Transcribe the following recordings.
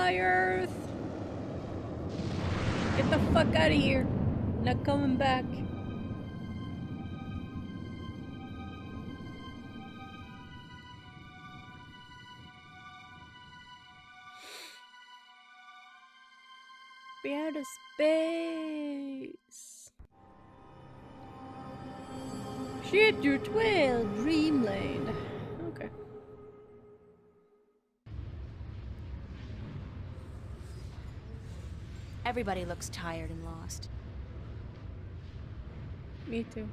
Bye, Earth! Get the fuck out of here. Not coming back. Be out of space. Chapter 12, Dreamland. Okay. Everybody looks tired and lost. Me too.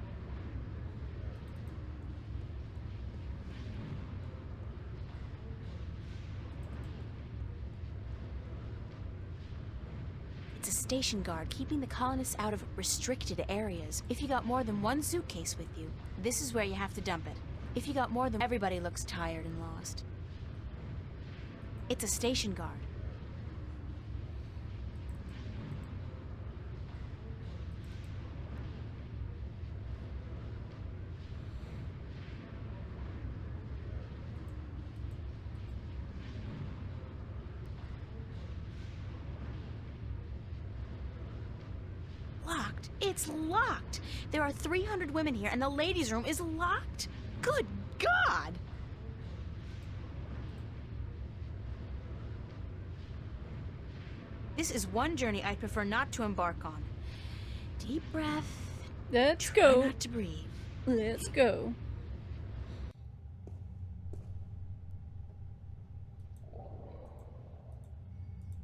It's a station guard keeping the colonists out of restricted areas. If you got more than one suitcase with you, this is where you have to dump it. If you got more than... Everybody looks tired and lost. It's a station guard. Locked. It's locked. There are 300 women here, and the ladies' room is locked. Good God! This is one journey I'd prefer not to embark on. Deep breath. Let's Try go. not to breathe. Let's go.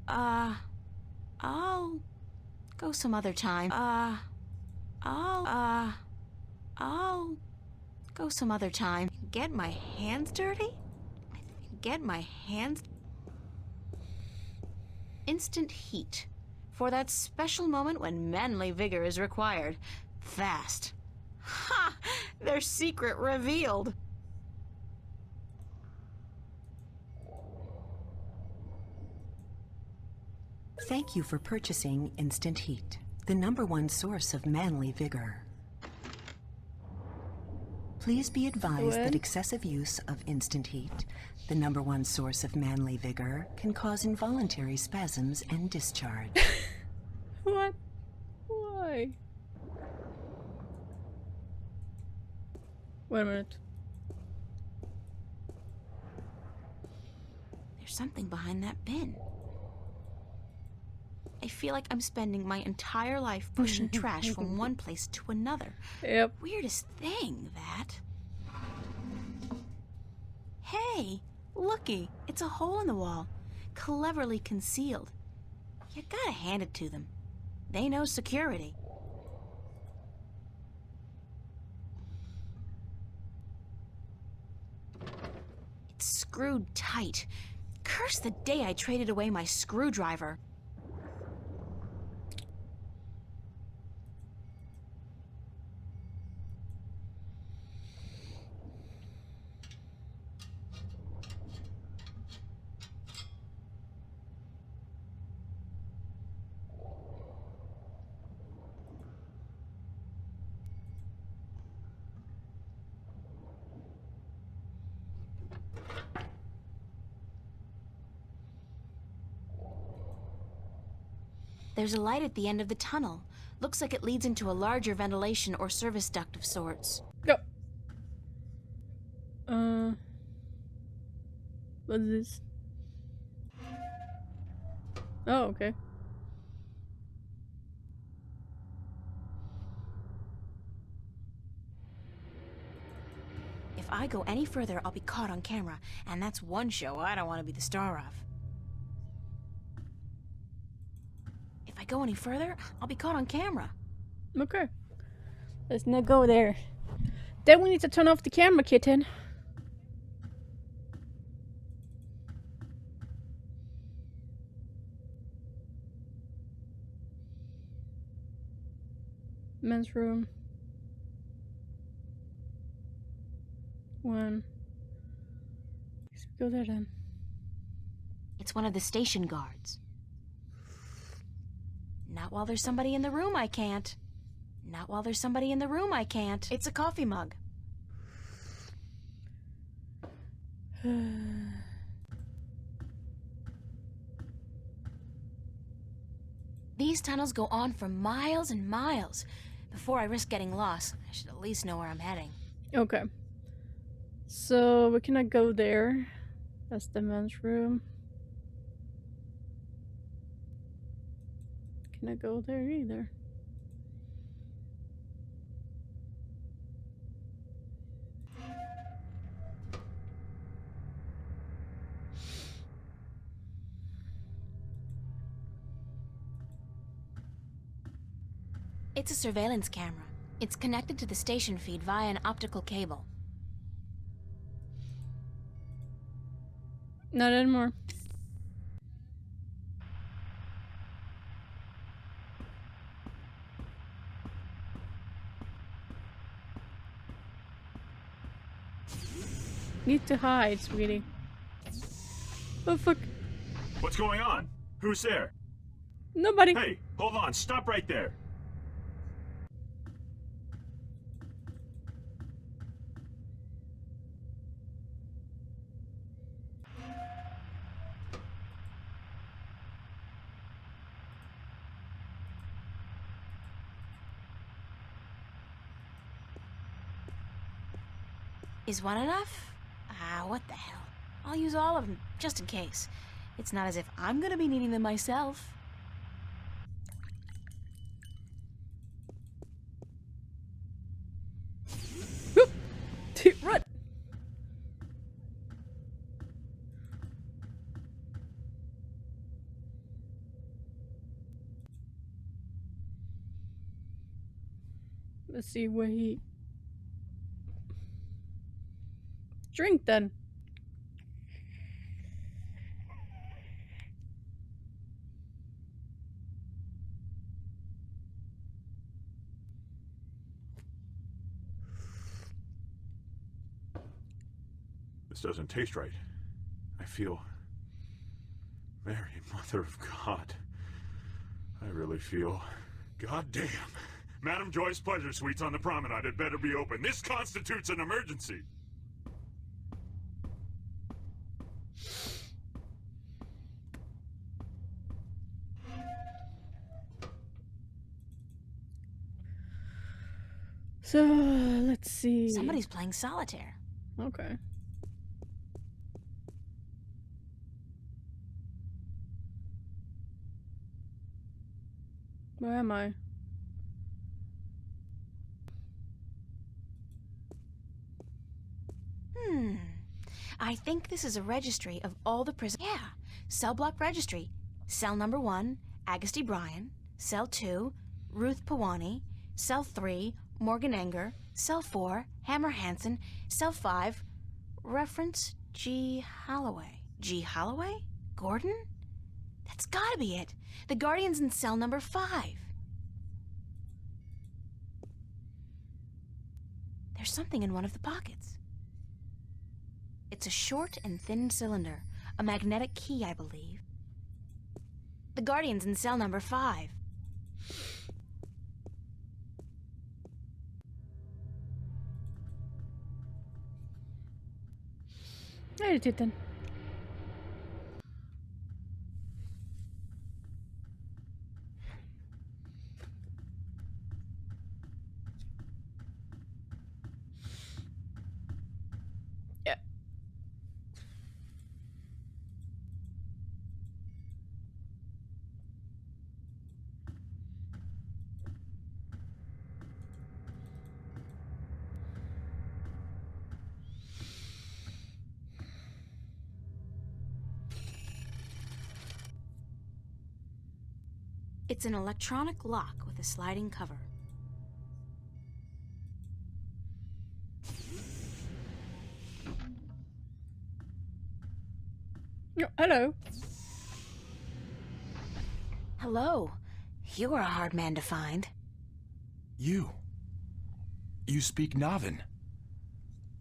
I'll go some other time. I'll go some other time. Get my hands dirty? Get my hands... Instant heat. For that special moment when manly vigor is required. Fast. Ha! Their secret revealed. Thank you for purchasing Instant Heat, the #1 source of manly vigor. Please be advised that excessive use of Instant Heat, the #1 source of manly vigor, can cause involuntary spasms and discharge. What? Why? Wait a minute. There's something behind that bin. I feel like I'm spending my entire life pushing trash from one place to another. Yep. Weirdest thing, that. Hey, looky, it's a hole in the wall, cleverly concealed. You gotta hand it to them. They know security. It's screwed tight. Curse the day I traded away my screwdriver. There's a light at the end of the tunnel. Looks like it leads into a larger ventilation or service duct of sorts. Go. What's this? Oh, okay. If I go any further, I'll be caught on camera, and that's one show I don't want to be the star of. If I go any further, I'll be caught on camera. Okay. Let's not go there. Then we need to turn off the camera, kitten. Men's room. 1. Let's go there then. It's one of the station guards. Not while there's somebody in the room, I can't. Not while there's somebody in the room, I can't. It's a coffee mug. These tunnels go on for miles and miles. Before I risk getting lost, I should at least know where I'm heading. Okay. So we cannot go there. That's the men's room. Cannot go there either. It's a surveillance camera. It's connected to the station feed via an optical cable. Not anymore. Need to hide, sweetie. Oh fuck. What's going on? Who's there? Nobody. Hey, hold on. Stop right there. Is one enough? What the hell. I'll use all of them, just in case. It's not as if I'm gonna be needing them myself. Run! Let's see where he... Drink then. This doesn't taste right. I feel... Mary, Mother of God. I really feel... God damn. Madam Joy's Pleasure Suites on the promenade had better be open. This constitutes an emergency. So, let's see. Somebody's playing solitaire. Okay. Where am I? I think this is a registry of all the prisoners. Yeah, cell block registry. Cell number 1, Agusty Bryan. Cell 2, Ruth Pawani. Cell 3, Morgan Enger. Cell 4, Hammer Hansen. Cell 5, reference G. Holloway. G. Holloway? Gordon? That's gotta be it. The Guardian's in cell number 5. There's something in one of the pockets. It's a short and thin cylinder. A magnetic key, I believe. The Guardian's in cell number 5. I did it then. Yeah. It's an electronic lock with a sliding cover. Oh, hello. Hello. You were a hard man to find. You speak Navan.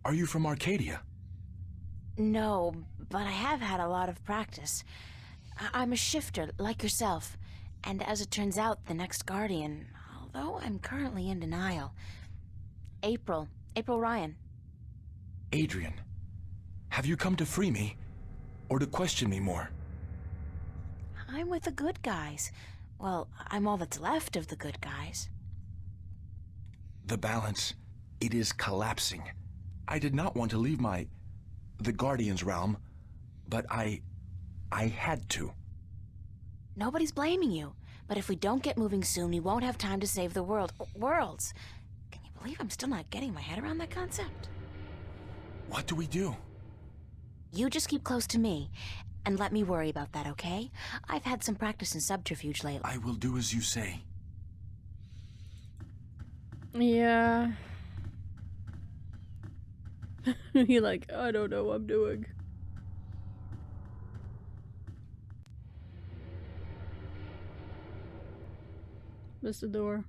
Are you from Arcadia? No, but I have had a lot of practice. I'm a shifter, like yourself. And as it turns out, the next Guardian, although I'm currently in denial. April Ryan. Adrian, have you come to free me? Or to question me more? I'm with the good guys. Well, I'm all that's left of the good guys. The balance, it is collapsing. I did not want to leave the Guardian's realm, but I had to. Nobody's blaming you. But if we don't get moving soon, we won't have time to save the worlds. Can you believe I'm still not getting my head around that concept? What do we do? You just keep close to me, and let me worry about that, okay? I've had some practice in subterfuge lately. I will do as you say. Yeah. He like, I don't know what I'm doing. Missed the door.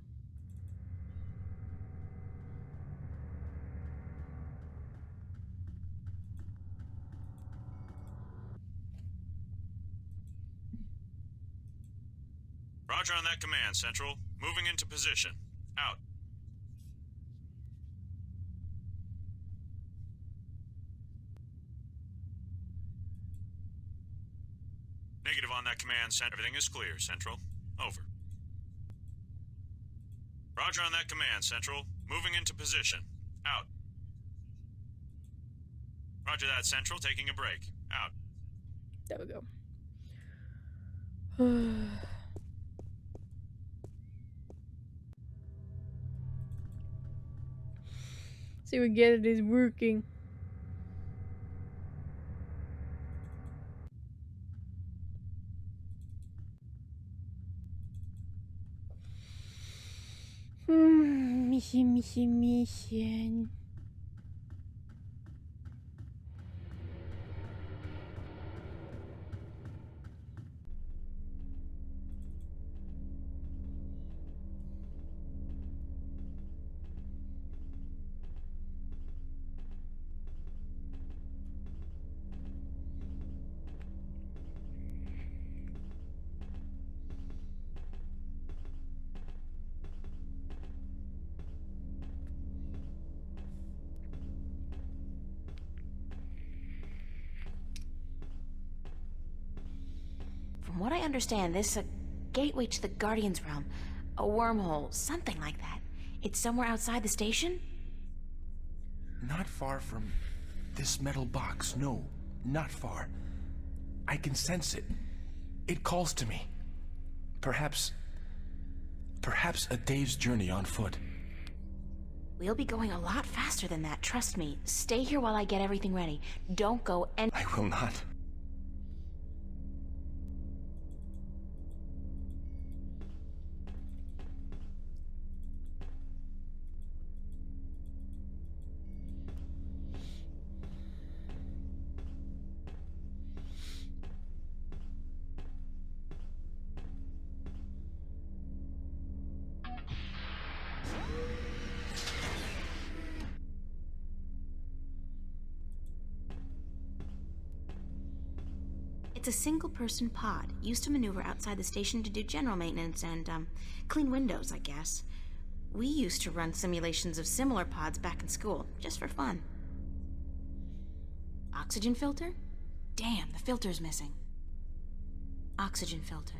Roger on that command, Central. Moving into position. Out. Negative on that command, Central. Everything is clear, Central. Over. Roger on that command, Central. Moving into position. Out. Roger that, Central. Taking a break. Out. There we go. See, we get it is working. Mission. From what I understand, this a gateway to the Guardian's realm. A wormhole, something like that. It's somewhere outside the station? Not far from this metal box. No, not far. I can sense it. It calls to me. Perhaps a day's journey on foot. We'll be going a lot faster than that, trust me. Stay here while I get everything ready. Don't go and— I will not. It's a single-person pod, used to maneuver outside the station to do general maintenance and, clean windows, I guess. We used to run simulations of similar pods back in school, just for fun. Oxygen filter? Damn, the filter's missing. Oxygen filter.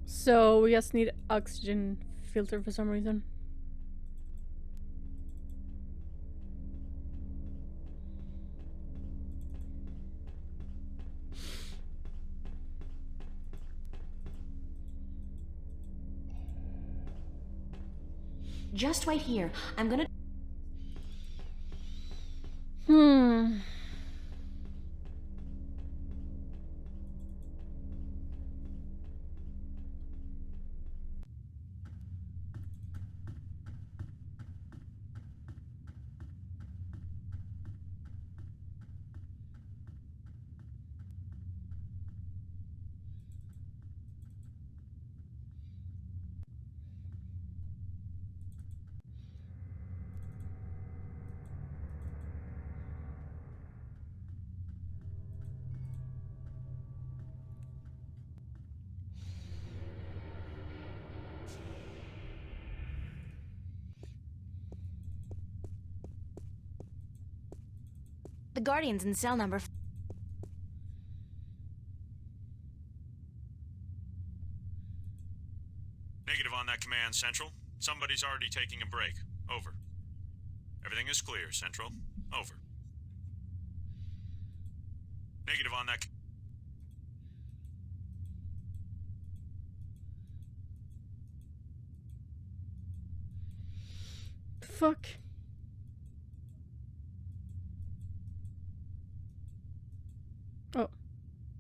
So we just need oxygen filter for some reason. Just wait here. I'm gonna— The Guardian's in cell number... Negative on that, Command Central. Somebody's already taking a break. Over. Everything is clear, Central. Over. Negative on that. Fuck. Oh.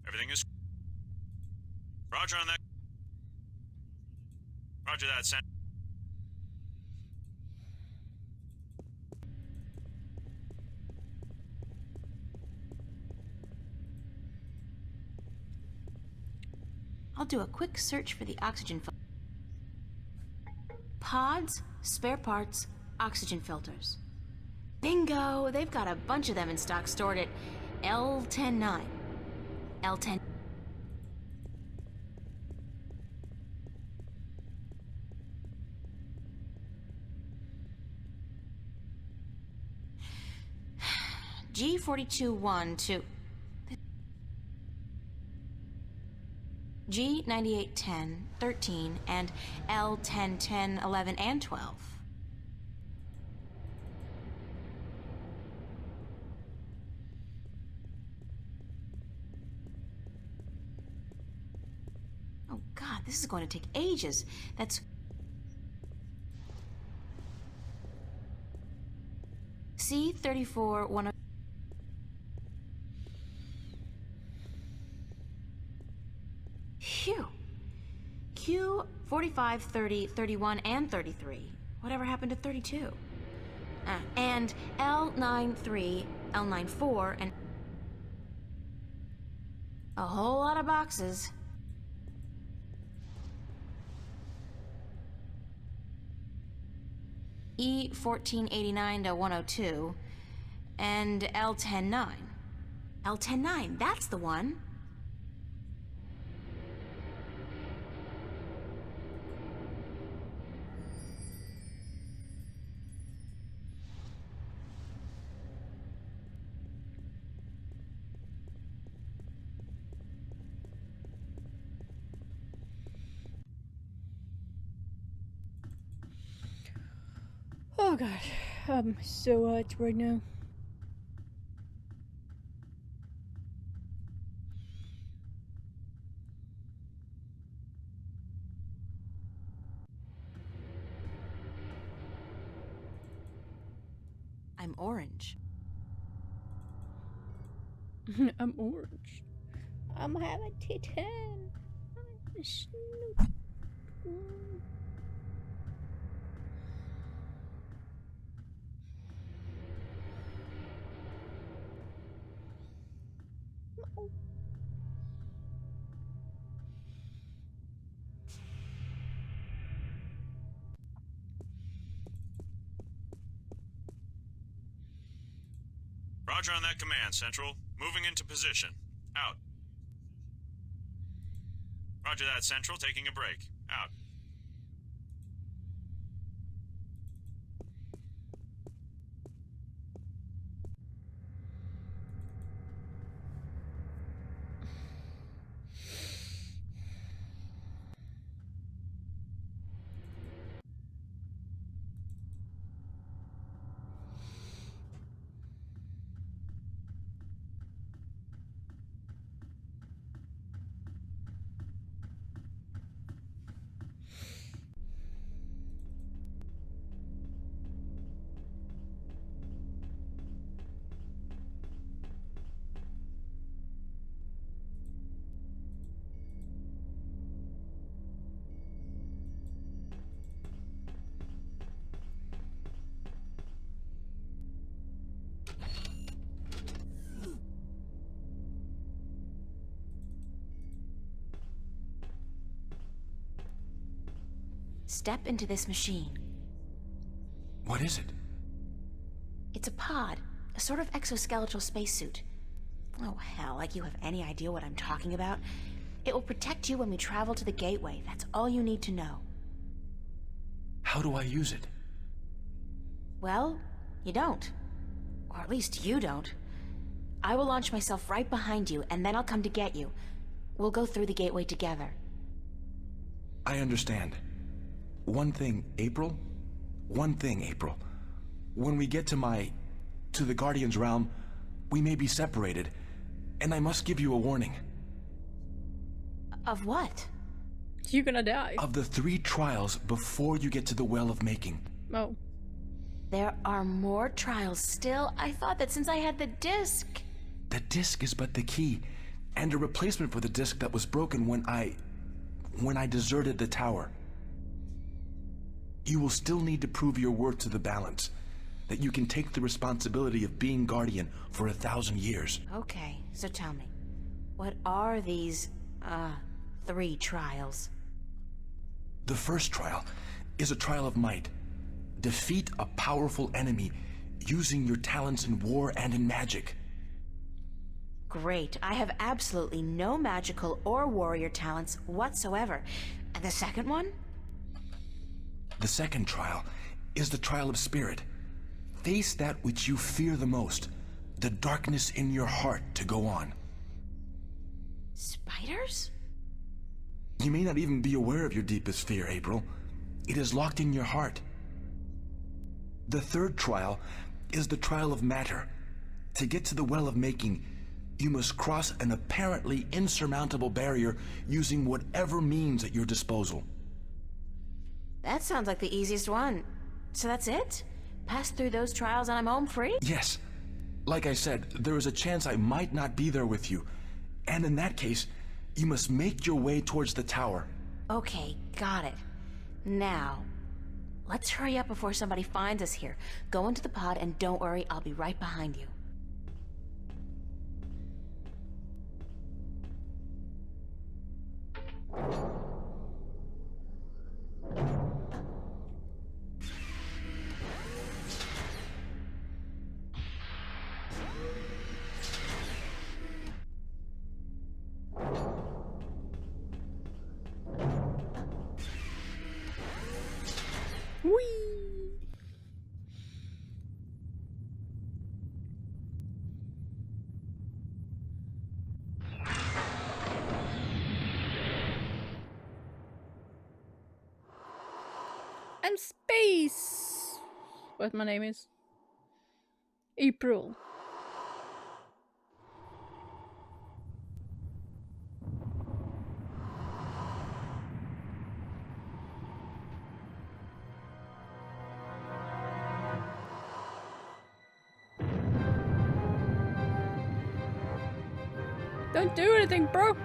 Everything is... Roger on that. Roger that, Central. I'll do a quick search for the oxygen pods, spare parts, oxygen filters. Bingo! They've got a bunch of them in stock stored at L109. L10. G42-1 G9810, 13, and L10, 10, 11, and 12. Oh God, this is going to take ages. That's... C34-1... Phew. Q 45, 30, 31, and 33. Whatever happened to 32? And L93, L94, and... a whole lot of boxes. E1489 to 102, and L109. L109, that's the one. Oh god. So it's right now. I'm orange. I'm orange. I'm having Titan. I'm a Snoop. Roger on that, Command Central. Moving into position. Out. Roger that, Central. Taking a break. Out. Step into this machine. What is it? It's a pod, a sort of exoskeletal spacesuit. Oh hell, like you have any idea what I'm talking about. It will protect you when we travel to the gateway. That's all you need to know. How do I use it? Well, you don't. Or at least you don't. I will launch myself right behind you, and then I'll come to get you. We'll go through the gateway together. I understand. One thing, April. One thing, April. When we get to the Guardian's realm, we may be separated, and I must give you a warning. Of what? You're gonna die. Of the 3 trials before you get to the Well of Making. Oh. There are more trials still? I thought that since I had the disc... The disc is but the key, and a replacement for the disc that was broken when I deserted the tower. You will still need to prove your worth to the balance, that you can take the responsibility of being Guardian for 1,000 years. Okay, so tell me, what are these, 3 trials? The first trial is a trial of might. Defeat a powerful enemy using your talents in war and in magic. Great, I have absolutely no magical or warrior talents whatsoever. And the second one? The second trial is the trial of spirit. Face that which you fear the most, the darkness in your heart to go on. Spiders? You may not even be aware of your deepest fear, April. It is locked in your heart. The third trial is the trial of matter. To get to the Well of Making, you must cross an apparently insurmountable barrier using whatever means at your disposal. That sounds like the easiest one. So that's it? Pass through those trials and I'm home free? Yes. Like I said, there is a chance I might not be there with you. And in that case, you must make your way towards the tower. Okay, got it. Now, let's hurry up before somebody finds us here. Go into the pod and don't worry, I'll be right behind you. Whee! And space! What my name is? April. Don't do anything, bro!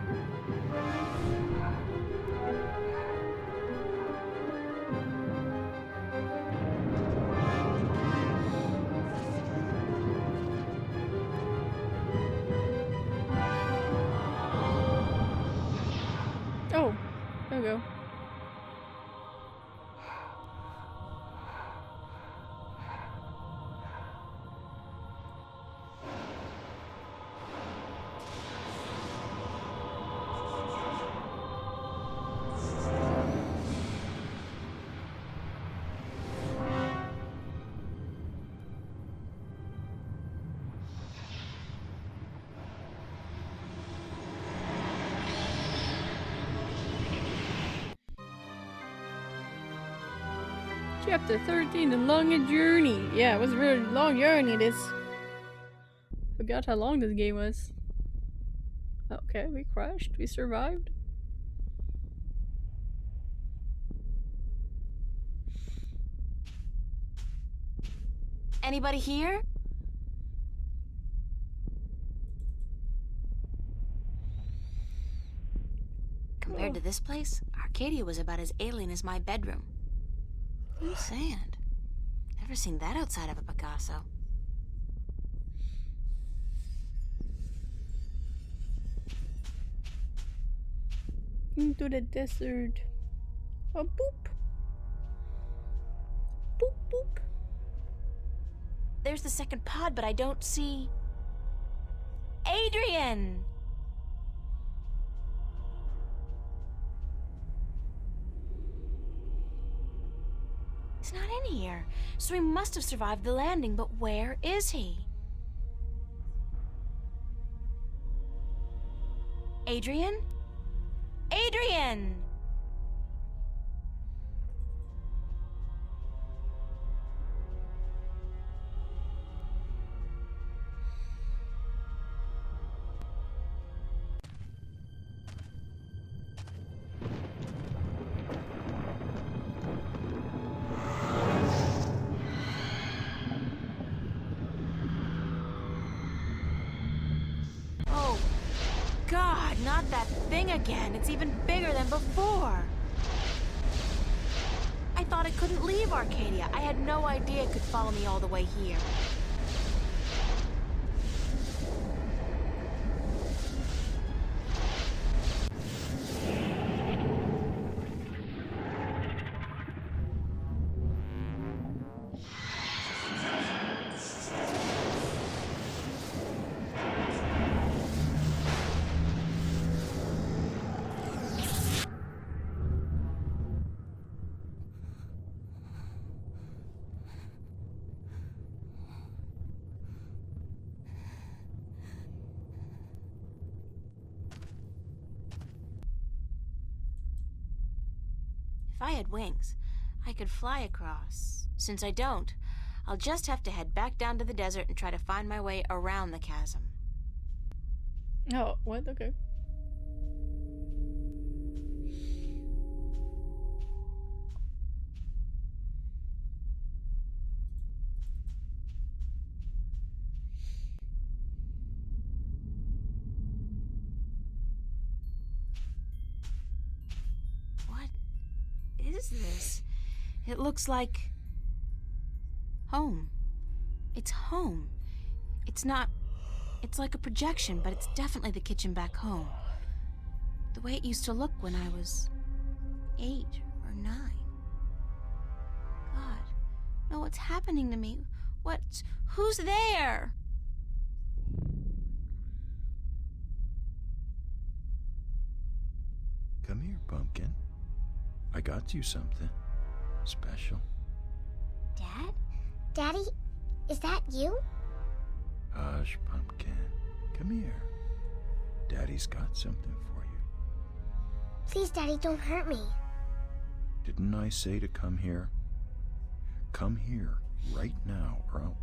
Oh, there we go. Chapter 13, The Long Journey. Yeah, it was a really long journey, this. Forgot how long this game was. Okay, we crashed. We survived. Anybody here? Compared to this place, Arcadia was about as alien as my bedroom. Blue sand. Never seen that outside of a Picasso. Into the desert. Oh, boop. Boop, boop. There's the second pod, but I don't see... Adrian! He's not in here, so he must have survived the landing, but where is he? Adrian? Adrian! Oh, God, not that thing again. It's even bigger than before. I thought it couldn't leave Arcadia. I had no idea it could follow me all the way here. If I had wings, I could fly across. Since I don't, I'll just have to head back down to the desert and try to find my way around the chasm. Oh, what? Okay. What is this? It looks like home. It's home. It's not... It's like a projection, but it's definitely the kitchen back home. The way it used to look when I was 8 or 9. God, no, what's happening to me? Who's there? Come here, Pumpkin. I got you something special. Dad? Daddy? Is that you? Hush, Pumpkin. Come here. Daddy's got something for you. Please, Daddy, don't hurt me. Didn't I say to come here? Come here right now, or I'll...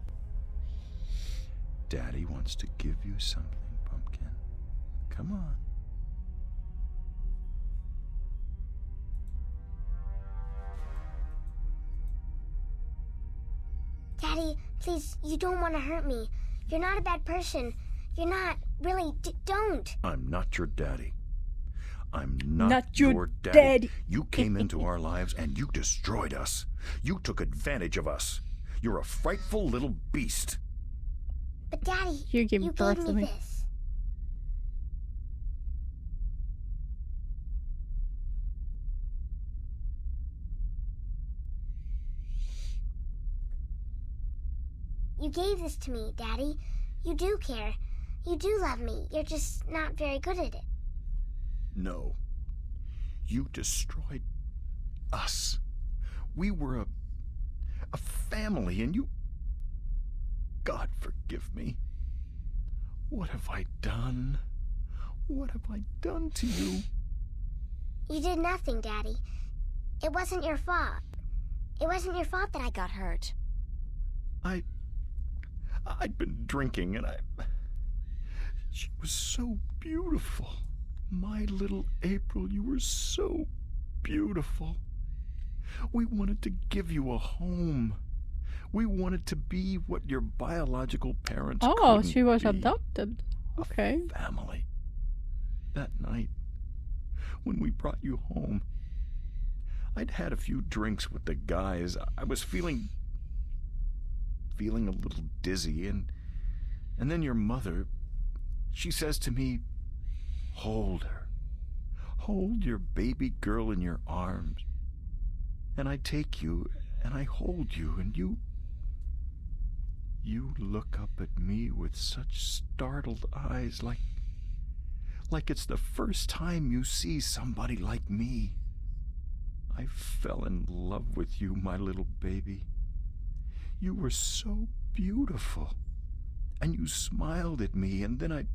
Daddy wants to give you something, Pumpkin. Come on. Daddy, please, you don't want to hurt me. You're not a bad person. You're not. Really, don't. I'm not your daddy. I'm not, Not your your daddy. You came into our lives and you destroyed us. You took advantage of us. You're a frightful little beast. But Daddy, You gave you birth gave to me me. this. You gave this to me, Daddy. You do care. You do love me. You're just not very good at it. No. You destroyed us. We were a family, and you... God forgive me. What have I done? What have I done to you? You did nothing, Daddy. It wasn't your fault. It wasn't your fault that I got hurt. I'd been drinking, and she was so beautiful. My little April, you were so beautiful. We wanted to give you a home. We wanted to be what your biological parents Oh, couldn't she was be. adopted. Okay. A family. That night, when we brought you home, I'd had a few drinks with the guys. I was feeling a little dizzy, and then your mother, she says to me, hold her. Hold your baby girl in your arms. And I take you, and I hold you, and you look up at me with such startled eyes, like it's the first time you see somebody like me. I fell in love with you, my little baby. You were so beautiful, and you smiled at me, and then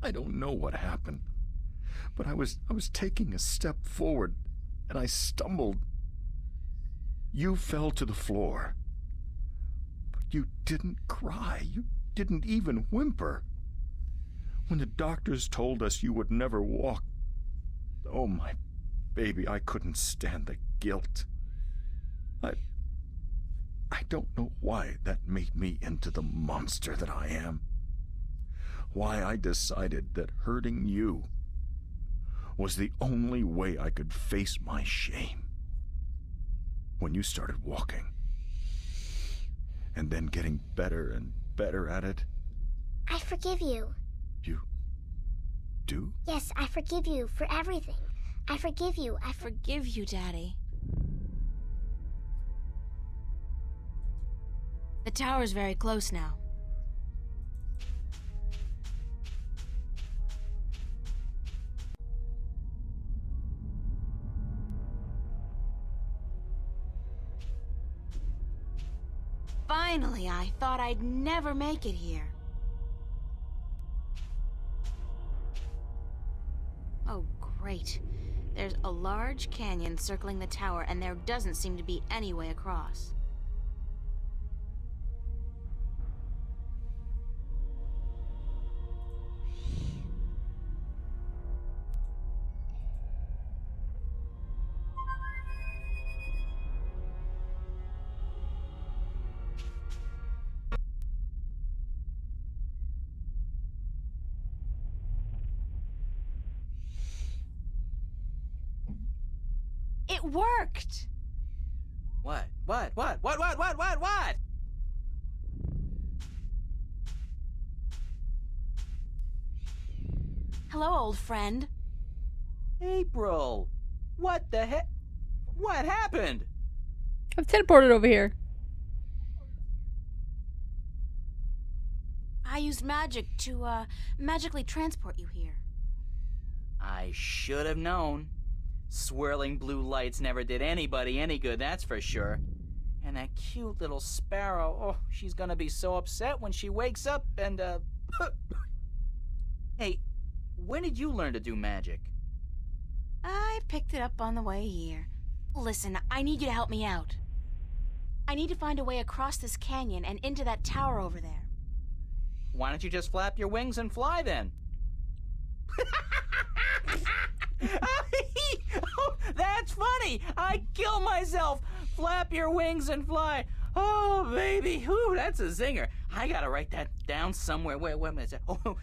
I don't know what happened, but I was taking a step forward, and I stumbled. You fell to the floor, but you didn't cry. You didn't even whimper. When the doctors told us you would never walk, oh, my baby, I couldn't stand the guilt. I don't know why that made me into the monster that I am. Why I decided that hurting you was the only way I could face my shame. When you started walking, and then getting better and better at it. I forgive you. You do? Yes, I forgive you for everything. I forgive you. I Forgive you, Daddy. The tower's very close now. Finally, I thought I'd never make it here. Oh, great. There's a large canyon circling the tower, and there doesn't seem to be any way across. It worked! What? What? Hello, old friend. April! What the heck? What happened? I've teleported over here. I used magic to, magically transport you here. I should have known. Swirling blue lights never did anybody any good, that's for sure. And that cute little sparrow, oh, she's gonna be so upset when she wakes up and, Hey, when did you learn to do magic? I picked it up on the way here. Listen, I need you to help me out. I need to find a way across this canyon and into that tower over there. Why don't you just flap your wings and fly then? Oh, that's funny! I kill myself! Flap your wings and fly! Oh, baby! Whew, that's a zinger. I gotta write that down somewhere. Wait a minute. Oh,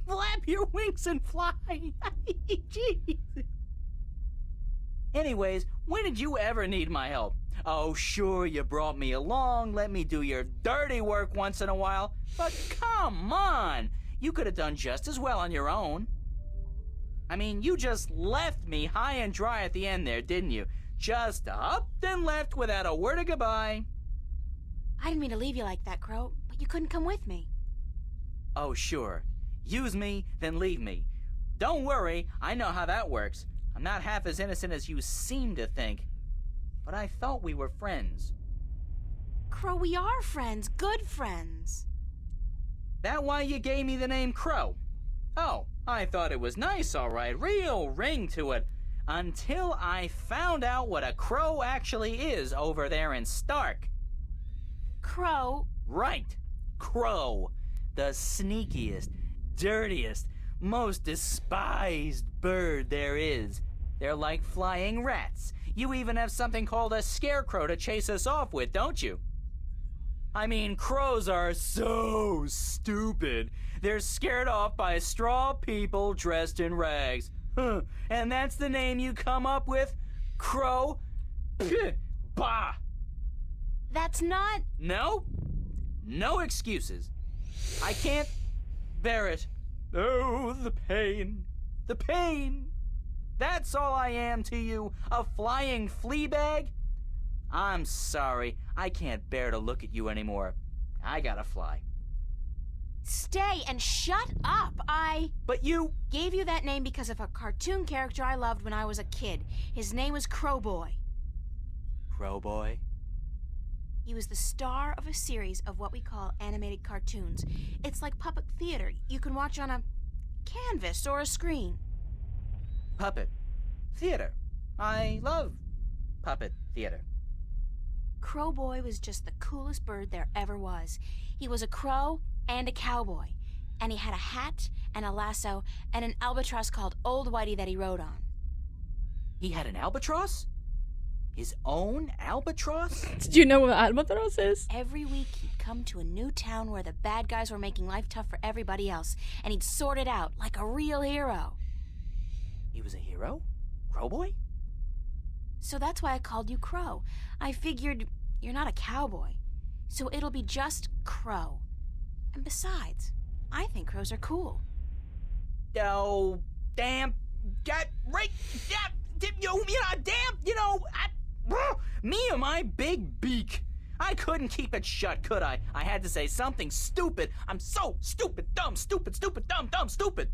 flap your wings and fly! Jeez. Anyways, when did you ever need my help? Oh, sure, you brought me along, let me do your dirty work once in a while. But come on! You could have done just as well on your own. I mean, you just left me high and dry at the end there, didn't you? Just up and left without a word of goodbye. I didn't mean to leave you like that, Crow, but you couldn't come with me. Oh, sure. Use me, then leave me. Don't worry, I know how that works. I'm not half as innocent as you seem to think. But I thought we were friends. Crow, we are friends, good friends. That why you gave me the name Crow? Oh, I thought it was nice, all right. Real ring to it. Until I found out what a crow actually is over there in Stark. Crow? Right. Crow. The sneakiest, dirtiest, most despised bird there is. They're like flying rats. You even have something called a scarecrow to chase us off with, don't you? I mean, crows are so stupid. They're scared off by straw people dressed in rags. Huh. And that's the name you come up with? Crow? Pfft. Bah! That's not... No? No excuses. I can't bear it. Oh, the pain. The pain. That's all I am to you, a flying flea bag? I'm sorry, I can't bear to look at you anymore. I gotta fly. Stay and shut up. But you... Gave you that name because of a cartoon character I loved when I was a kid. His name was Crowboy. Crowboy? He was the star of a series of what we call animated cartoons. It's like puppet theater you can watch on a canvas or a screen. Puppet theater. I love puppet theater. Crow Boy was just the coolest bird there ever was. He was a crow and a cowboy. And he had a hat and a lasso and an albatross called Old Whitey that he rode on. He had an albatross? His own albatross? Did you know what albatross is? Every week he'd come to a new town where the bad guys were making life tough for everybody else, and he'd sort it out like a real hero. He was a hero? Crow Boy? So that's why I called you Crow. I figured you're not a cowboy, so it'll be just Crow. And besides, I think crows are cool. Oh, damn. Get right. Me and my big beak. I couldn't keep it shut, could I? I had to say something stupid. I'm so stupid, dumb, stupid, stupid, dumb, dumb, stupid.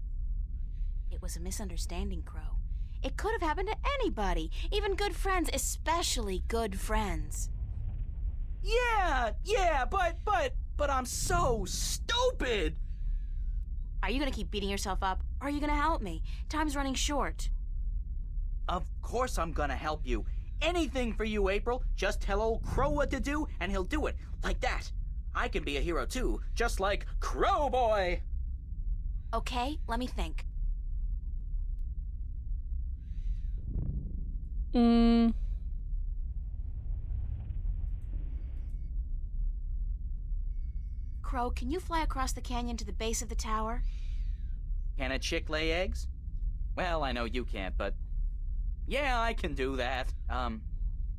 It was a misunderstanding, Crow. It could have happened to anybody, even good friends, especially good friends. Yeah, but I'm so stupid. Are you gonna keep beating yourself up, or are you gonna help me? Time's running short. Of course I'm gonna help you. Anything for you, April. Just tell old Crow what to do, and he'll do it. Like that. I can be a hero too, just like Crow Boy. Okay, let me think. Crow, can you fly across the canyon to the base of the tower? Can a chick lay eggs? Well, I know you can't, but yeah, I can do that.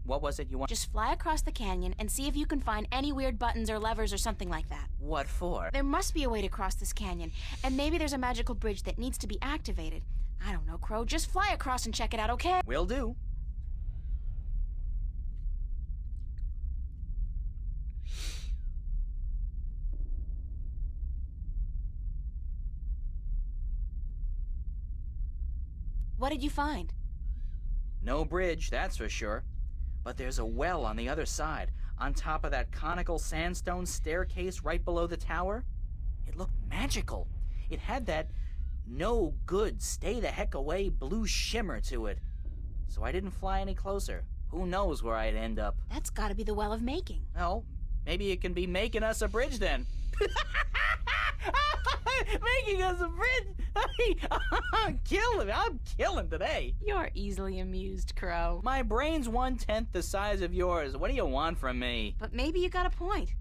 What was it you want? Just fly across the canyon and see if you can find any weird buttons or levers or something like that. What for? There must be a way to cross this canyon, and maybe there's a magical bridge that needs to be activated. I don't know, Crow. Just fly across and check it out, okay? Will do. What did you find? No bridge, that's for sure. But there's a well on the other side, on top of that conical sandstone staircase right below the tower. It looked magical. It had that no good, stay the heck away blue shimmer to it. So I didn't fly any closer. Who knows where I'd end up? That's gotta be the Well of Making. Well, maybe it can be making us a bridge then. Making us a bridge? I'm killing today. You're easily amused, Crow. My brain's 1/10 the size of yours. What do you want from me? But maybe you got a point.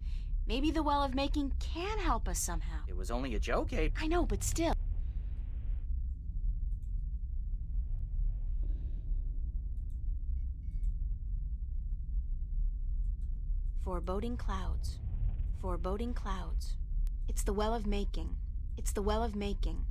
Maybe the Well of Making can help us somehow. It was only a joke, Abe. I know, but still. Foreboding clouds. Foreboding clouds. It's the Well of Making. It's the Well of Making.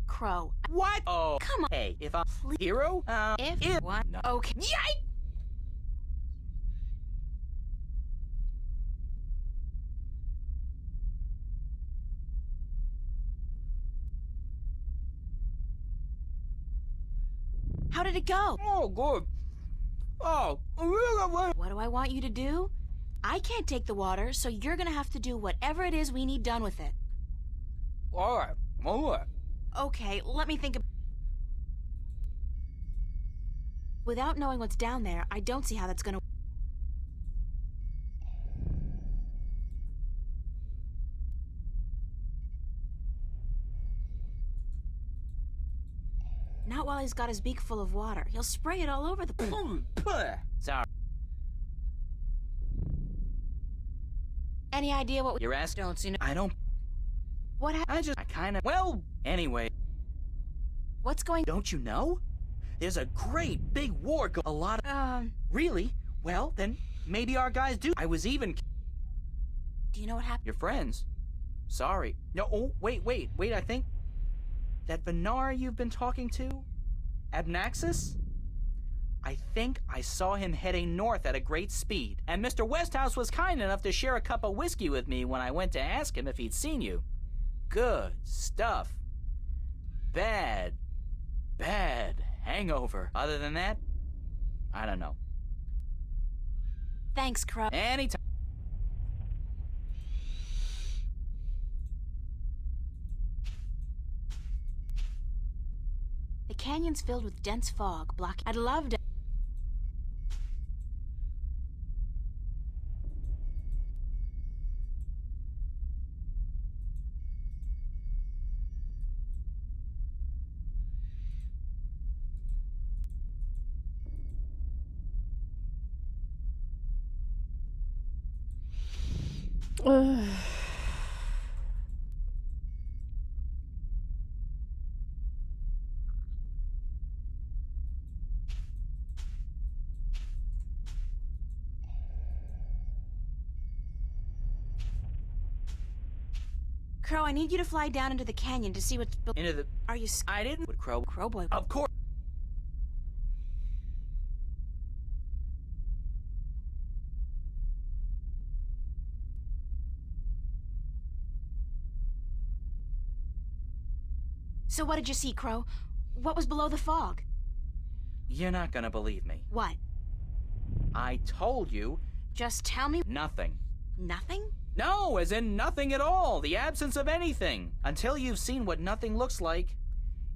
Crow. What? Oh, Come on. Hey, if I'm Please. hero? If what? No. Okay. Yike! How did it go? Oh, good. Oh, What do I want you to do? I can't take the water, so you're gonna have to do whatever it is we need done with it. all right. Okay, let me think. Without knowing what's down there, I don't see how that's gonna... Not while he's got his beak full of water. He'll spray it all over the place. Sorry. Any idea what... You're asking? Don't you know? I don't. What happened? I kind of. Well, anyway. What's going... Don't you know? There's a great big war a lot of... Really? Well, then maybe our guys do. I was even... Do you know what happened? Your friends. Sorry. No, oh, wait, I think... That Venar you've been talking to? Abnaxis? I think I saw him heading north at a great speed, and Mr. Westhouse was kind enough to share a cup of whiskey with me when I went to ask him if he'd seen you. Good stuff. Bad hangover. Other than that, I don't know. Thanks, Crow. Anytime. The canyon's filled with dense fog, blocking. I'd love to. Crow, I need you to fly down into the canyon to see what's. Into the... Are you? I didn't... Would Crow... Crowboy. Of course. So what did you see, Crow? What was below the fog? You're not gonna believe me. What? I told you... Just tell me. Nothing. Nothing? No, as in nothing at all. The absence of anything. Until you've seen what nothing looks like,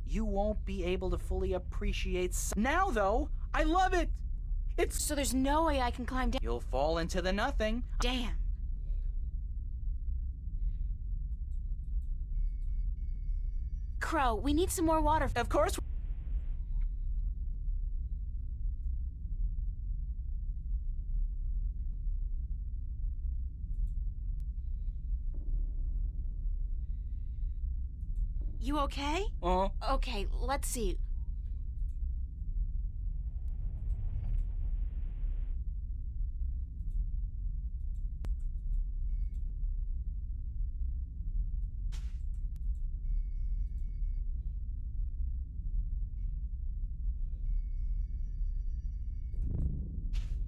you won't be able to fully appreciate... Now, though, I love it. It's... So there's no way I can climb down. You'll fall into the nothing. Damn. Crow, we need some more water. Of course... You okay? Okay, let's see.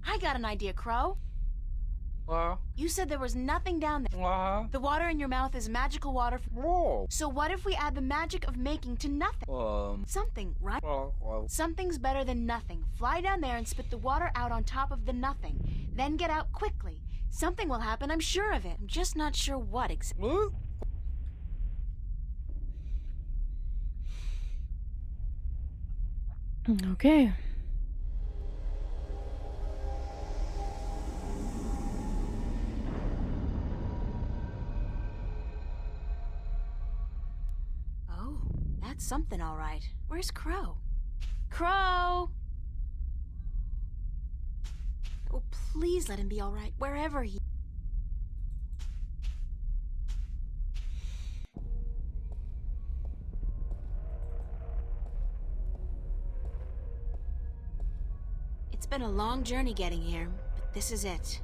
I got an idea, Crow. You said there was nothing down there. The water in your mouth is magical water. So what if we add the magic of making to nothing? Something, right? Something's better than nothing. Fly down there and spit the water out on top of the nothing. Then get out quickly. Something will happen, I'm sure of it. I'm just not sure what exactly. Okay. That's something, all right. Where's Crow? Crow! Oh, please let him be all right, wherever he... It's been a long journey getting here, but this is it.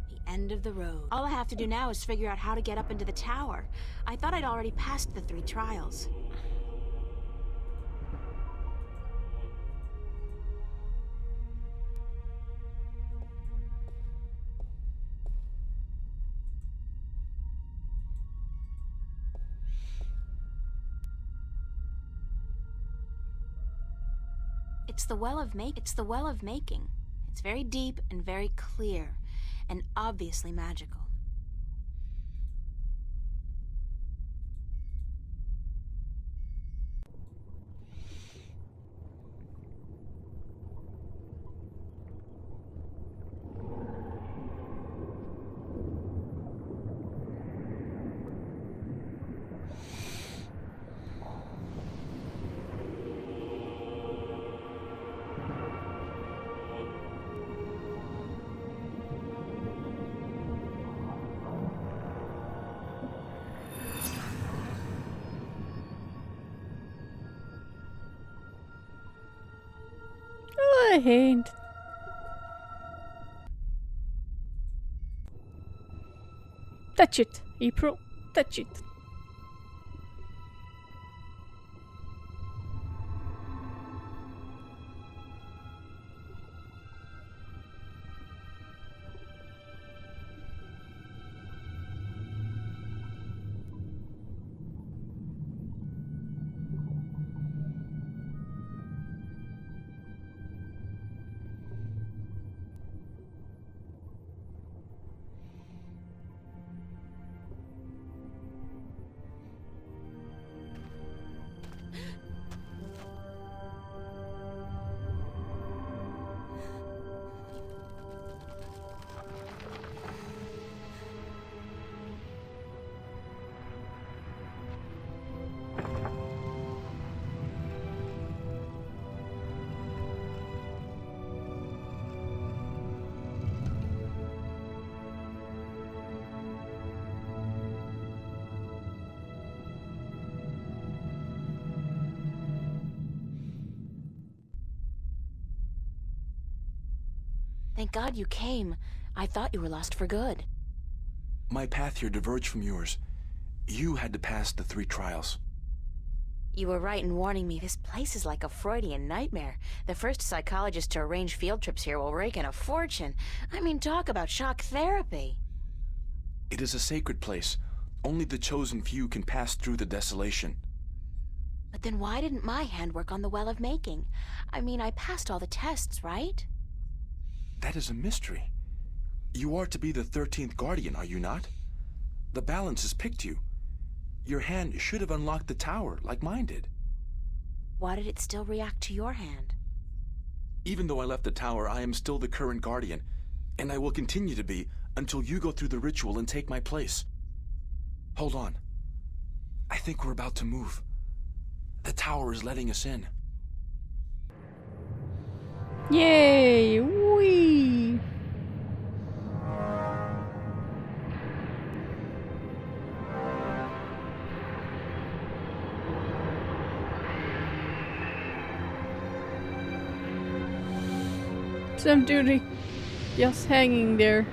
The end of the road. All I have to do now is figure out how to get up into the tower. I thought I'd already passed the 3 trials. It's the well of making. It's very deep and very clear, and obviously magical. I hate. Touch it, April. Touch it. Thank God you came. I thought you were lost for good. My path here diverged from yours. You had to pass the 3 trials. You were right in warning me. This place is like a Freudian nightmare. The first psychologist to arrange field trips here will rake in a fortune. I mean, talk about shock therapy. It is a sacred place. Only the chosen few can pass through the desolation. But then why didn't my hand work on the Well of Making? I mean, I passed all the tests, right? That is a mystery. You are to be the 13th Guardian, are you not? The balance has picked you. Your hand should have unlocked the tower, like mine did. Why did it still react to your hand? Even though I left the tower, I am still the current Guardian, and I will continue to be until you go through the ritual and take my place. Hold on. I think we're about to move. The tower is letting us in. Yay! Whee! Some dude just hanging there.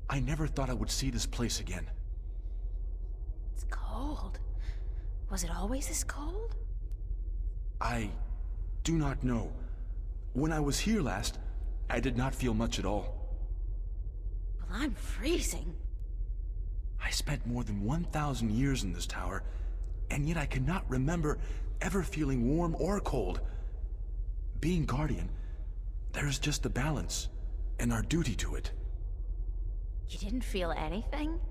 I never thought I would see this place again. It's cold. Was it always this cold? I do not know. When I was here last, I did not feel much at all. Well, I'm freezing. I spent more than 1,000 years in this tower, and yet I cannot remember ever feeling warm or cold. Being Guardian, there is just the balance, and our duty to it. You didn't feel anything?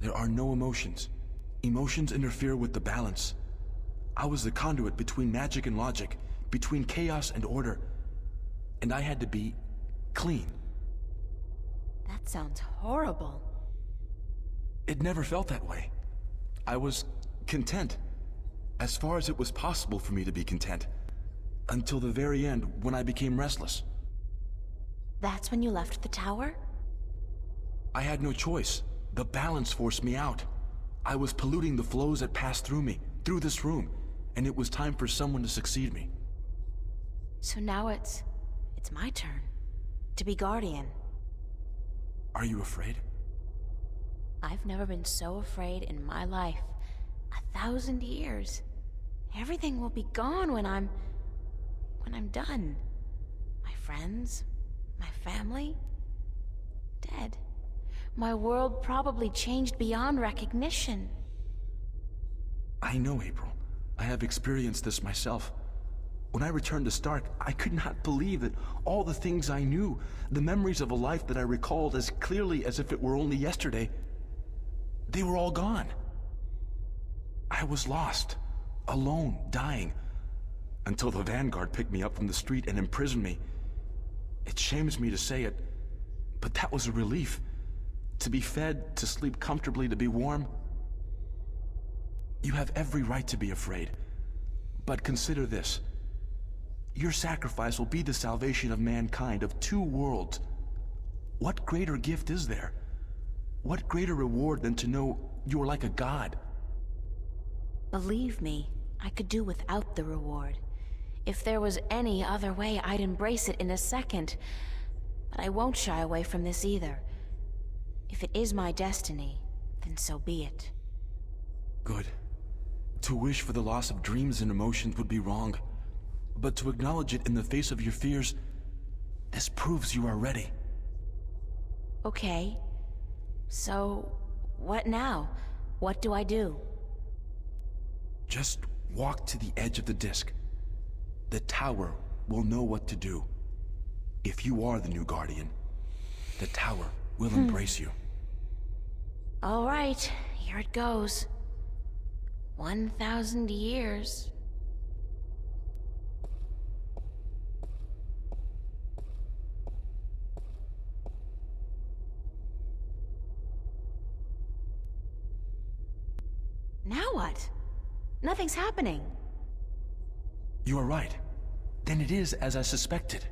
There are no emotions. Emotions interfere with the balance. I was the conduit between magic and logic, between chaos and order, and I had to be clean. That sounds horrible. It never felt that way. I was content, as far as it was possible for me to be content, until the very end when I became restless. That's when you left the tower? I had no choice. The balance forced me out. I was polluting the flows that passed through me, through this room, and it was time for someone to succeed me. So now it's my turn to be Guardian. Are you afraid? I've never been so afraid in my life. 1,000 years. Everything will be gone when I'm done. My friends, my family, dead. My world probably changed beyond recognition. I know, April. I have experienced this myself. When I returned to Stark, I could not believe that all the things I knew, the memories of a life that I recalled as clearly as if it were only yesterday, they were all gone. I was lost, alone, dying, until the Vanguard picked me up from the street and imprisoned me. It shames me to say it, but that was a relief. To be fed, to sleep comfortably, to be warm. You have every right to be afraid. But consider this. Your sacrifice will be the salvation of mankind, of 2 worlds. What greater gift is there? What greater reward than to know you are like a god? Believe me, I could do without the reward. If there was any other way, I'd embrace it in a second. But I won't shy away from this either. If it is my destiny, then so be it. Good. To wish for the loss of dreams and emotions would be wrong. But to acknowledge it in the face of your fears, this proves you are ready. Okay. So, what now? What do I do? Just walk to the edge of the disc. The tower will know what to do. If you are the new Guardian, the tower will embrace you. All right, here it goes. 1,000 years. Now what? Nothing's happening. You are right. Then it is as I suspected.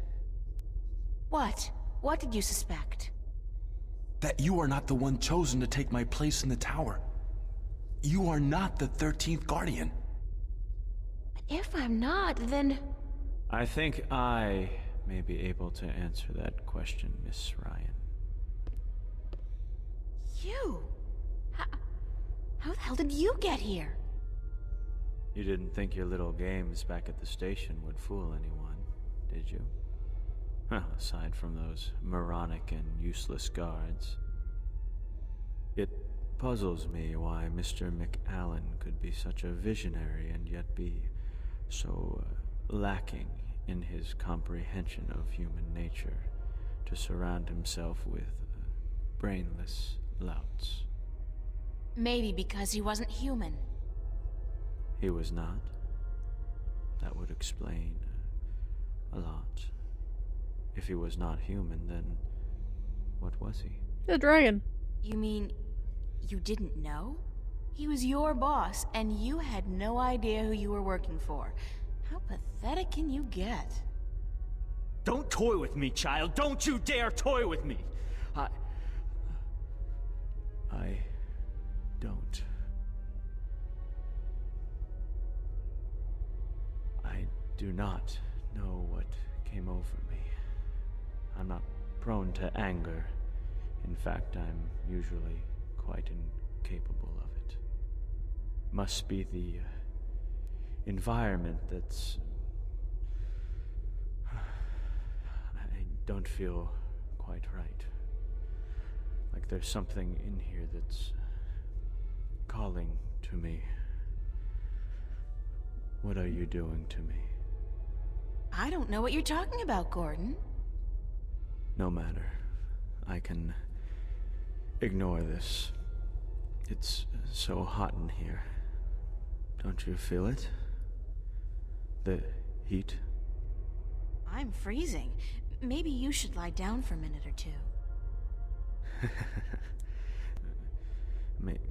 What? What did you suspect? That you are not the one chosen to take my place in the tower. You are not the 13th Guardian. But if I'm not, then... I think I may be able to answer that question, Miss Ryan. You? How the hell did you get here? You didn't think your little games back at the station would fool anyone, did you? Aside from those moronic and useless guards. It puzzles me why Mr. McAllen could be such a visionary and yet be so lacking in his comprehension of human nature to surround himself with brainless louts. Maybe because he wasn't human. He was not. That would explain a lot. If he was not human, then what was he? The dragon. You mean you didn't know? He was your boss, and you had no idea who you were working for. How pathetic can you get? Don't toy with me, child! Don't you dare toy with me! I don't. I do not know what came over me. I'm not prone to anger. In fact, I'm usually quite incapable of it. Must be the environment that's... I don't feel quite right. Like there's something in here that's calling to me. What are you doing to me? I don't know what you're talking about, Gordon. No matter. I can ignore this. It's so hot in here. Don't you feel it? The heat? I'm freezing. Maybe you should lie down for a minute or two.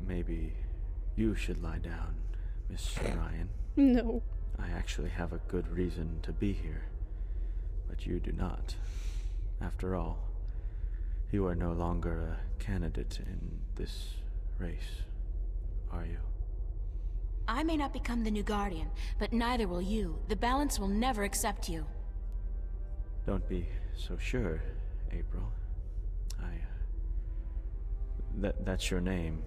Maybe you should lie down, Miss Ryan. No. I actually have a good reason to be here, but you do not. After all, you are no longer a candidate in this race, are you? I may not become the new Guardian, but neither will you. The Balance will never accept you. Don't be so sure, April. That's your name,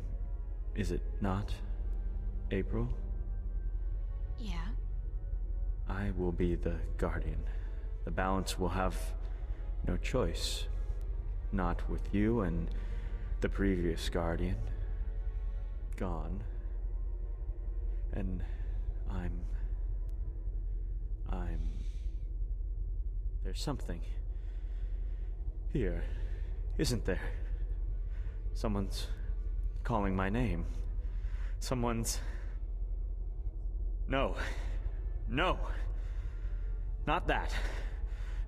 is it not? April? Yeah? I will be the Guardian. The Balance will have no choice. Not with you and the previous Guardian. Gone. And I'm... There's something here, isn't there? Someone's calling my name. Someone's... No. No. Not that.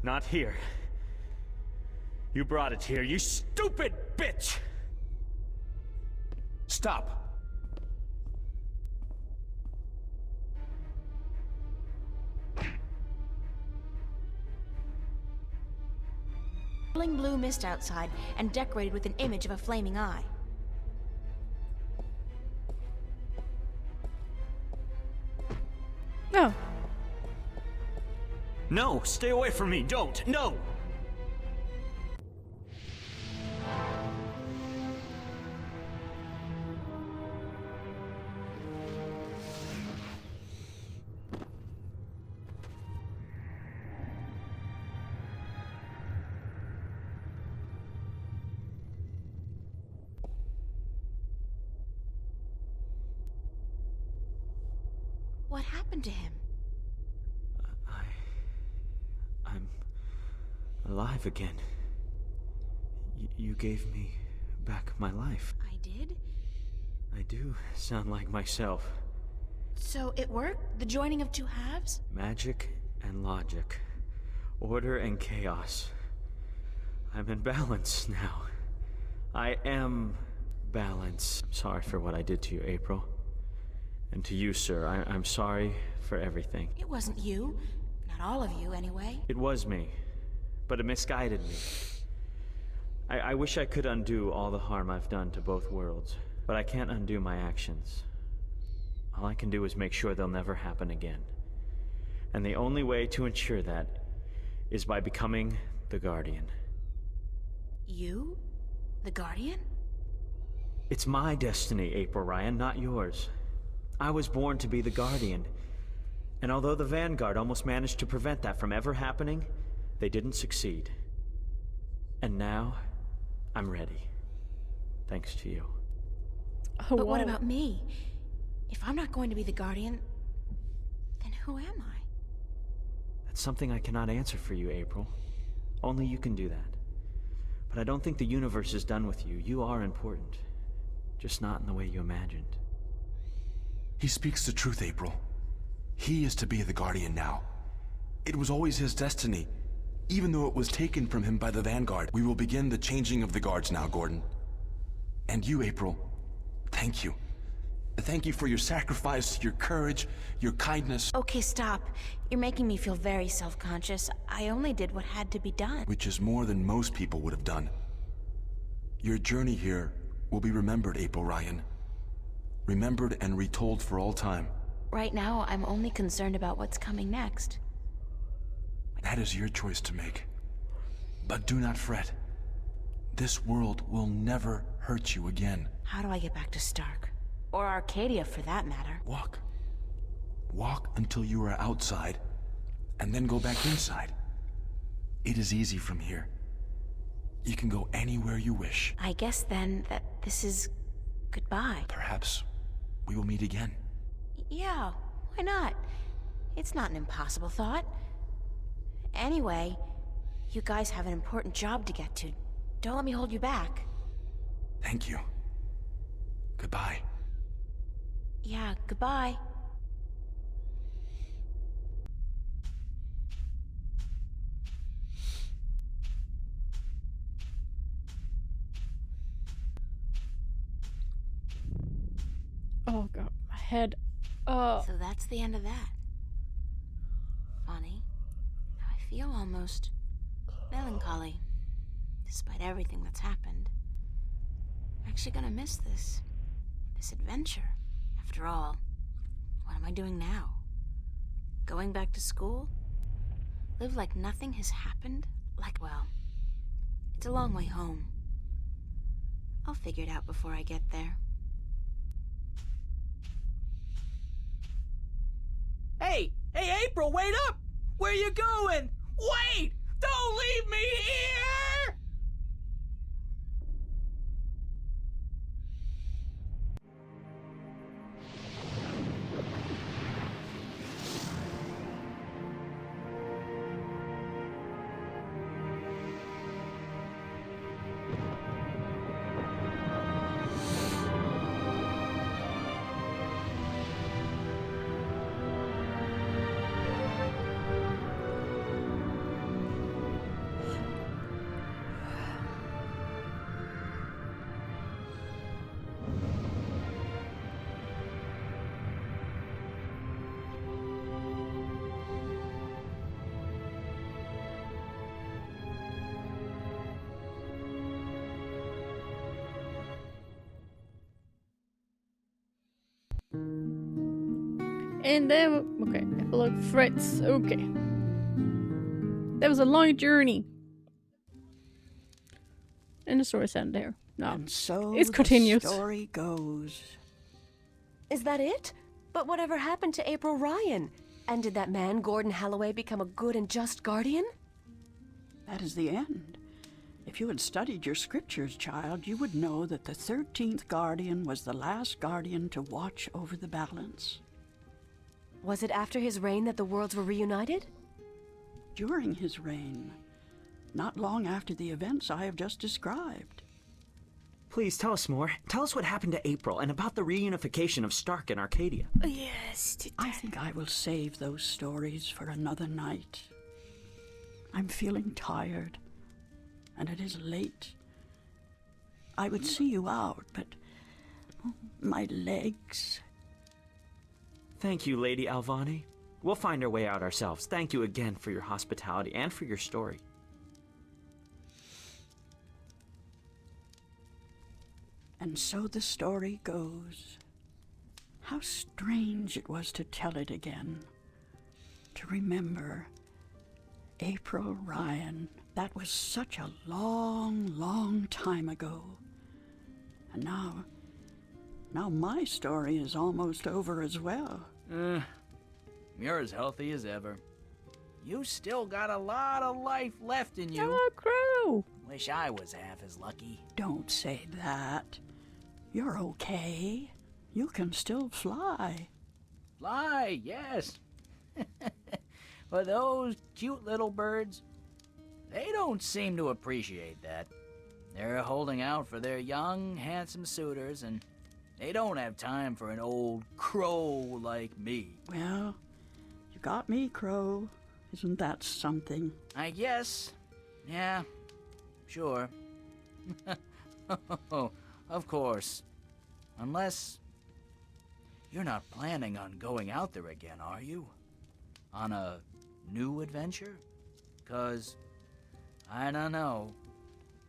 Not here. You brought it here, you stupid bitch! Stop! Swirling blue mist outside and decorated with an image of a flaming eye. Oh. No, stay away from me, don't, no! What happened to him? I'm alive again. You gave me back my life. I did? I do sound like myself. So it worked? The joining of two halves? Magic and logic. Order and chaos. I'm in balance now. I am balance. I'm sorry for what I did to you, April. And to you, sir, I'm sorry for everything. It wasn't you. Not all of you, anyway. It was me. but it misguided me. I wish I could undo all the harm I've done to both worlds, but I can't undo my actions. All I can do is make sure they'll never happen again. And the only way to ensure that is by becoming the Guardian. You? The Guardian? It's my destiny, April Ryan, not yours. I was born to be the Guardian. And although the Vanguard almost managed to prevent that from ever happening, they didn't succeed. And now, I'm ready. Thanks to you. Oh, But what wow. about me? If I'm not going to be the Guardian, then who am I? That's something I cannot answer for you, April. Only you can do that. But I don't think the universe is done with you. You are important. Just not in the way you imagined. He speaks the truth, April. He is to be the Guardian now. It was always his destiny. Even though it was taken from him by the Vanguard, we will begin the changing of the guards now, Gordon. And you, April, thank you. Thank you for your sacrifice, your courage, your kindness. Okay, stop. You're making me feel very self-conscious. I only did what had to be done. Which is more than most people would have done. Your journey here will be remembered, April Ryan. Remembered and retold for all time. Right now, I'm only concerned about what's coming next. That is your choice to make. But do not fret. This world will never hurt you again. How do I get back to Stark? Or Arcadia, for that matter. Walk. Walk until you are outside, and then go back inside. It is easy from here. You can go anywhere you wish. I guess then that this is goodbye. Perhaps we will meet again. Yeah, why not? It's not an impossible thought. Anyway, you guys have an important job to get to. Don't let me hold you back. Thank you. Goodbye. Yeah, goodbye. Oh god, my head. Oh. So that's the end of that. Funny. I feel almost melancholy, despite everything that's happened. I'm actually gonna miss this adventure. After all, what am I doing now? Going back to school? Live like nothing has happened? Well, it's a long way home. I'll figure it out before I get there. Hey, April, wait up! Where you going? Wait! Don't leave me here! And then, okay, look, Fritz, okay. That was a long journey. And the story's end there. No, And so it's continuous. the story goes. Is that it? But whatever happened to April Ryan? And did that man, Gordon Holloway, become a good and just guardian? That is the end. If you had studied your scriptures, child, you would know that the 13th Guardian was the last Guardian to watch over the balance. Was it after his reign that the worlds were reunited? During his reign, not long after the events I have just described. Please tell us more. Tell us what happened to April and about the reunification of Stark and Arcadia. Yes. I think I will save those stories for another night. I'm feeling tired, and it is late. I would see you out, but my legs... Thank you, Lady Alvani. We'll find our way out ourselves. Thank you again for your hospitality and for your story. And so the story goes. How strange it was to tell it again. To remember April Ryan. That was such a long, long time ago. And now my story is almost over as well. You're as healthy as ever. You still got a lot of life left in you. Oh, Crow! Wish I was half as lucky. Don't say that. You're okay. You can still fly. Fly, yes. But those cute little birds, they don't seem to appreciate that. They're holding out for their young, handsome suitors, and they don't have time for an old crow like me. Well, you got me, Crow. Isn't that something? I guess. Yeah, sure. Of course. Unless you're not planning on going out there again, are you? On a new adventure? 'Cause, I don't know.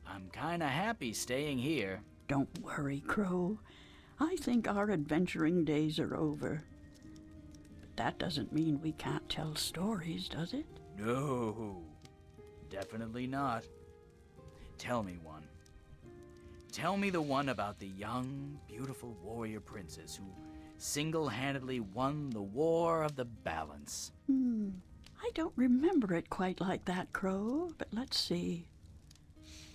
I'm kinda happy staying here. Don't worry, Crow. I think our adventuring days are over. But that doesn't mean we can't tell stories, does it? No, definitely not. Tell me one. Tell me the one about the young, beautiful warrior princess who single-handedly won the War of the Balance. I don't remember it quite like that, Crow, but let's see.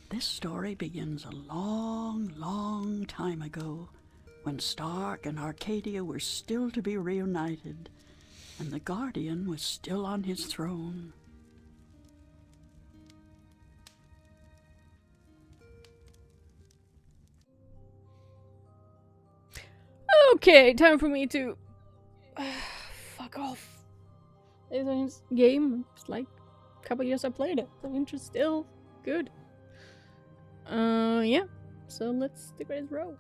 This story begins a long, long time ago, when Stark and Arcadia were still to be reunited, and the Guardian was still on his throne. Okay, time for me to fuck off. This game, it's like a couple years I played it. The interest still good. Yeah. So let's the greatest row.